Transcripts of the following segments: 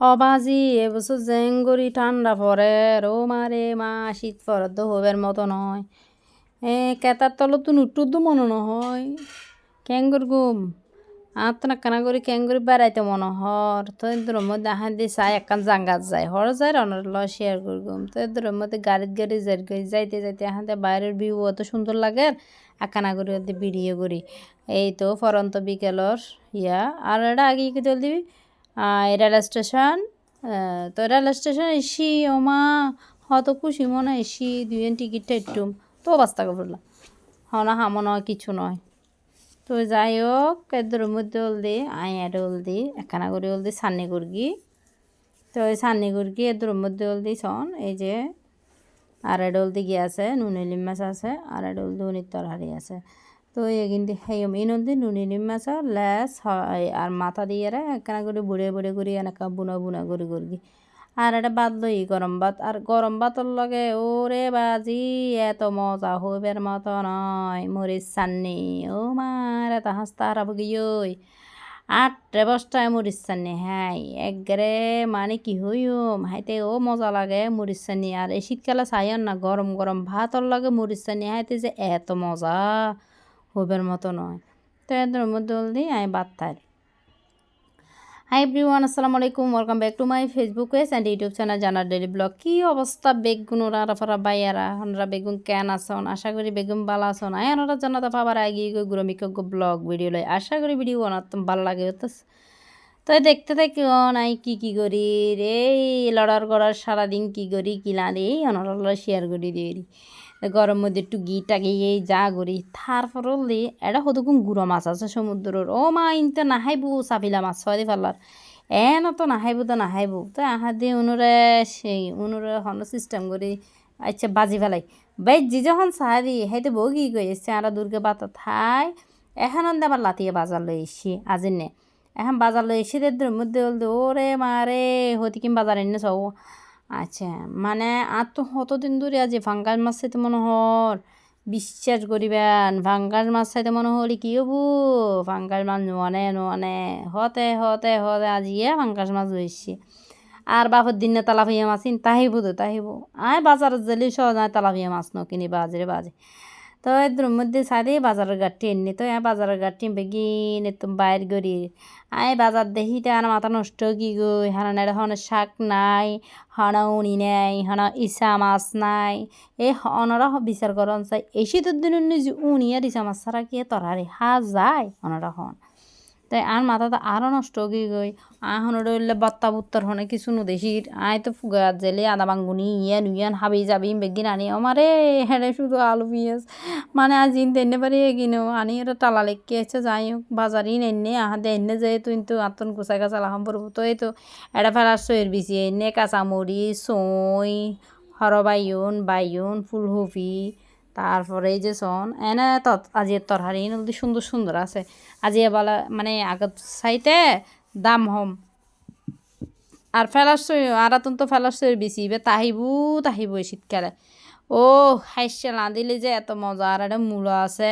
অবাজি এবছর জেঙ্গুরি ঠান্ডা পরে মারে মা শীত পরে তো হবের মতো নয় কেতার তলত তো নুট্টুর মনে নহয় ক্যাঙ্গুর গুম আত্মনা কানা করি ক্যাঙ্গুরি বেড়াইতে মনে হর তো এদের মধ্যে আহান দিয়ে চাই একখান জাঙ্গাত যায় হর যায় রনের ল শেয়ার করি গুম তো এদের মধ্যে গাড়িত গাড়ি যাইতে যাইতে আহান বাইরের ভিউ অত সুন্দর লাগে একখানা করি ওদের ভিডিও করি এই তো ফরন্ত বিকেলর ইয়া আর এটা আগে কি চল দিবি রেল স্টেশন তো রেল স্টেশন এসি ওমা হত খুশি মনে এসি দুজন টিকিটটা একটু তো বাস্তা করলাম হনা হামো নয় কিছু নয় তো যাই হোক এদের মধ্যে হলদি এটা হলদি একখানা করে হলদি সান্নি করগি তো ওই সান্নি করগি এদের মধ্যে হলদি শোন এই যে আর এটা হলদি গিয়ে আছে নুনিলিম মাছ আছে আর এটা হলদি উনির তরহারি আছে তো কিন্তু সেই মিনন্দি নুনিলিম মাছের লেস আর মাথা দিয়ে একখানা করে বুড়ে বুড়ে করি এনেকা বুনা বুনা করি করগি আর এটা বাদ লই গরম ভাত আর গরম ভাতর লগে ওরে বাজি এত মজা হইবের মতো নয় মরিচ চান্নি ও মার এত হাসতা হারাবো গিয়ে আটটা বস্তায় মরিচ চান্নি হ্যাঁ একবারে মানে কি হইম হাইতে ও মজা লাগে মরিচ চান্নি আর এই শীতকালে চাইন না গরম গরম ভাতর লাগে মরিচ চান্নি হাইতে যে এত মজা হইবের মতো নয় তো এদের মধ্যে দিই আমি ভাত খাই হাই এভরিওয়ান আসসালামু আলাইকুম welcome back to my Facebook page and YouTube channel জানার ডেলি ব্লগ কি অবস্থা বেগুন ওরা ফারা বাইয়ারা ওনারা বেগুন কেন আসন আশা করি বেগুন ভালো আসন আয় ওনারা জানাতে পাবার আগে গুরমিক ব্লগ ভিডিও লয় আশা করি ভিডিও বানাতাম ভালো লাগে তো দেখতে থাকি নাই কি করি রে লড়ার গড়ার সারাদিন কি করি কিলা রে ওনারা শেয়ার করি দিয়ে গরম মধ্যে একটু টাগি এই যা করি তারপর এটা হতকুন গুঁড়ো মাছ আছে সমুদ্রের ও মা ইনতে নাহাইবো চাপিলা মাছ হয় ফেলার এন তো নাহাইবো তো আহা দিয়ে উনুরে হন সিস্টেম করি আচ্ছা বাজি ফেলাই বাইজি যখন চাহ দি হাইতে বউ কি কই এসছে আর দূরকে বাতা থাই এখন আবার লাতিয়ে বাজার লই এসছি আজির নে এখন বাজার লই এসে দের মধ্যে ওরে মারে হতি কিম বাজার এনে সব আচ্ছা মানে আর তো কতদিন ধরে আজ ফাঙ্গাস মাছ চাইতে মনে হর বিশ্বাস করিবেন ফাঙ্গাস মাছ চাইতে মনে হলি কি হবো ফাঙ্গাস মাছ নোয়ানে হতে আজিয়ে ফাঙ্গাস মাছ হয়েছে আর বাপর দিনে তালাপিয়া মাছ তাহিব আয় বাজারের জেলি সহ যায় তালাপিয়া মাছ কিনি বাজে তো এদের মধ্যে সারি বাজারের গাঠি এনে তো বাজারের গাঠি বেগিন একদম বাইর করি আয় বাজার দেখি তো আর মাথা নষ্ট কি গই হানা হন শাক নাই হনা উনি নাই হনা ইসা মাছ নাই এই অনরা বিচার করন চাই এই শীতের দিন উনি আর ইসা মাছ ছাড়া কি তরারে যায় অনরা হন তাই আর মাথাটা আরও নষ্ট গিয়ে গই আহন রইলে বত্তা বুত্তর হনে কিছু নদেশির আয় তো ফুগার জেলে আদা বাঙ্গুনি ইয়ান হাবি যাবি বেগিন আনি আমারে হেরে শুধু আলু পিঁয়াজ মানে আজ ইন তেনে পারি এগিনো আনি এটা টালা লেগে আছে যাই হোক বাজারই এনে আহাদে এনে যায় কিন্তু আতন গুছাই গাছা লাহাম পড়বো তো এই তো এটা ফেলার সইয়ের বিচি এনে কাঁচামরিচ সই বাইয়ন ফুলকপি তারপরে এই যে সন এনে আজির তরহারি নদী সুন্দর সুন্দর আছে আজিয়ে বলা মানে আগত চাইতে দাম হম আর ফেলাসই আর তো ফেলাসই বেশি এবার তাহিবু এই শীতকালে ও হাইসে রাঁধিলে যে এত মজা আর একটা মূলো আছে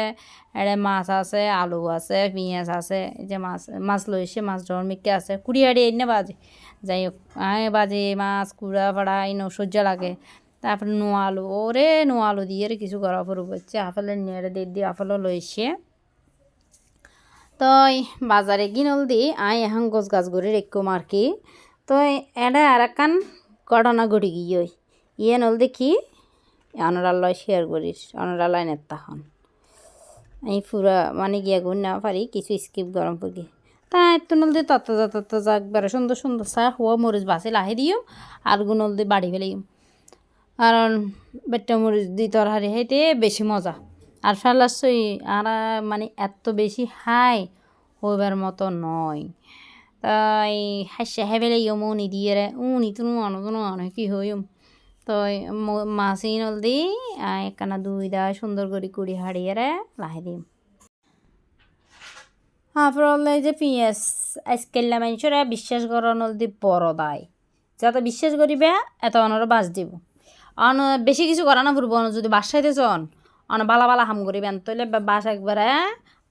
এটা মাছ আছে আলু আছে পেঁয়াজ আছে এই যে মাছ লইছে মাছ ডরমিকে আছে কুড়ি হাড়ি এনে বাজে যাই হোক বাজে মাছ কুড়া ফাড়া এনে সহ্য লাগে তারপরে নোয়ালু দিয়ে কিছু করা পড়ব হচ্ছে আপেলের নেড়ে দিয়ে আপেলও লইছে তো বাজারে কিনল দি এখন গাছ গড়ি রেখম আর কি তো এটা আর একখান ঘটনা ঘটি গিয়ে ইয়ে নল দেখি অনরালয় শেয়ার করিস অনরালয় নেতা হন এই পুরা মানে গিয়া গুণ না পারি কিছু স্কিপ গরম করি তা একটু নল দিয়ে তত্তা একবারে সুন্দর সুন্দর চা হওয়া মরিচ বাসে লাহে দিও আর গুনল দিয়ে বাড়ি ফেলিম কারণ বেট্টা মরিচ দি তরহারি হাইতে বেশি মজা আর ফেলাসই আর মানে এত বেশি হাই হইবার মতো নয় তাই হাসে হেবেলে উনি দিয়ে উনি তো আনো কি হইম তো মাছি নল দি একখানা দুইটা সুন্দর করে কুড়ি হাড়িয়ে লাহে দিম তারপর যে পেঁয়াজ আজকাল্লা মানুষরা বিশ্বাস করা নল দি বড় দায় যত বিশ্বাস করিবে এত অনরা বাস দিব অন বেশি কিছু করা না ফুরব যদি বাসাইতে চন অন বালা হাম করিবেন তাইলে বাস একবারে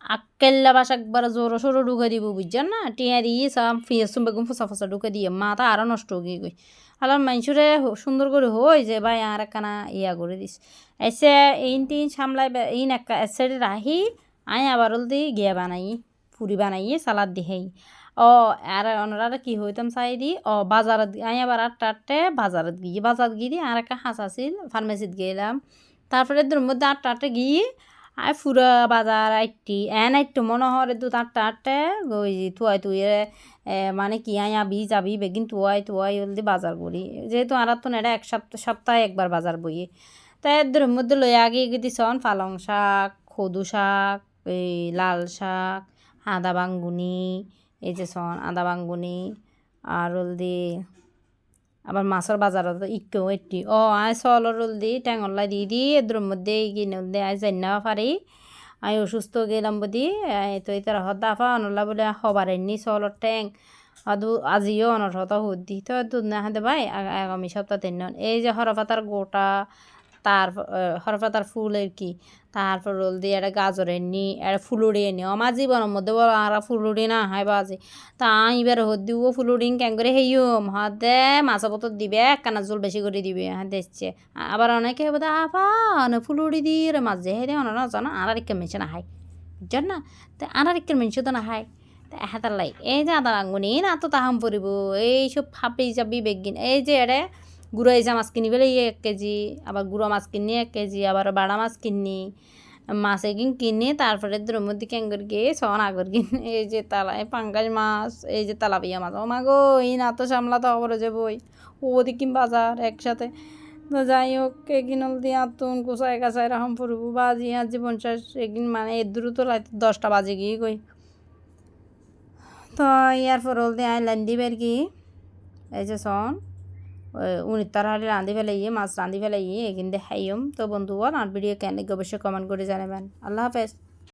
আক্কেল্লা বাস একবার জোরো সরো ঢুকে দিব বুঝছেন না টিয়া দিয়ে সব ফিয়াসুম বেগুন ফোসা ফোসা ঢুকে দিয়ে মাথা আরও নষ্ট হয়ে গই আলার মানুষরে সুন্দর করে হই যে ভাই আর একখানা ইয়া করে দিস এসে ইন টিন সামলাই ইন একটা এসে রাহি আয় আবার দি গিয়া বানাই পুরি বানাইয়ে সালাদ দিহেই ও আর ওনারা কি হইতাম চাই দি ও বাজারত আয় আবার আটটা বাজারত গিয়ে দি আর একটা হাঁস আছিল ফার্মেসিত গেলাম তারপরে এদের মধ্যে আটটা গিয়ে আর ফুরা বাজার আইট্টি মনে হয় দু আটটা ওই তুই মানে কি আবি যাবি বেগিন তুয়াই হলদি বাজার করি যেহেতু আর তো এটা এক সপ্তাহে একবার বাজার বইয়ে তাই এদের মধ্যে লই আগে দিছন পালং শাক কদু শাক এই লাল শাক আদা বাঙ্গুনি এই যে সন আদা বাঙ্গুনি আর হলদি আবার মাছের বাজারত ইকেও এটি আয় চলর দি ট্যাঙল্লা দি এদের মধ্যে কিনে দে আয় জান্না পারি আমি অসুস্থ গেলাম বুদি তো তার হদা ফা অনলা বলে হবার এমনি চলর ট্যাং আজিও অনর্হত হুদি তো দুধ না হাতে ভাই আগামী সপ্তাহ তিন এই যে হরফাতার গোটা তার হরফাতার ফুলের কি তারপর রোল দিয়ে একটা গাজরের নি একটা ফুলুড়ি নি আমার জীবনের মধ্যে বলো আর ফুলুড়ি না হয় বাজে তা এবার হদ্দিও ফুলুড়ি কেন করে হেইম হাতে মাছা পতর দিবে একখানা জল বেশি করে দিবে হ্যাঁ দেখছে আবার অনেকে বোধ আপা অনেক ফুলুড়ি দিয়ে মাছ যে হে অনেক জানা আর একটা মেছে না হাই বুঝছেন না তো আর একটা মেছে তো না হাই হাতার লাই এই যে আদা আঙ্গুনি না তো তাহাম পরিব এইসব ফাপি চাপি বেগিন এই যে এড়ে গুঁড়ো এই যে মাছ কিনি ফেলে 1 কেজি আবার গুঁড়ো মাছ কিনি 1 কেজি আবার বাড়া মাছ কিনি মাছ এগিন কিনি তারপরে দ্রমদি ক্যাঙ্গর গিয়ে সন আগর কিন এই যে তালায় পাঙ্গাস মাছ এই যে তালাপিয়া মাছ ও মাগো এই না তো সামলাতে হবে যে বই ওদিকে বাজার একসাথে তো যাই হোক এগিনল দিয়ে আতুন কুচাই কাচাই রাখম পড়ব বাজি আজি 50 এগিন মানে এর দ্রুত 10টা বাজে গিয়ে কই তো ইয়ার পর হল দিয়ে আইলাইন দিবের কি এই যে সন উনি তার হাড়ি রাঁধি ফেলাইয়ে মাছ রাঁধি ফেলাইয়ে এগিন দেখাইম তো বন্ধুগণ আর ভিডিও কেন অবশ্যই কমেন্ট করে জানাবেন আল্লাহ হাফেজ।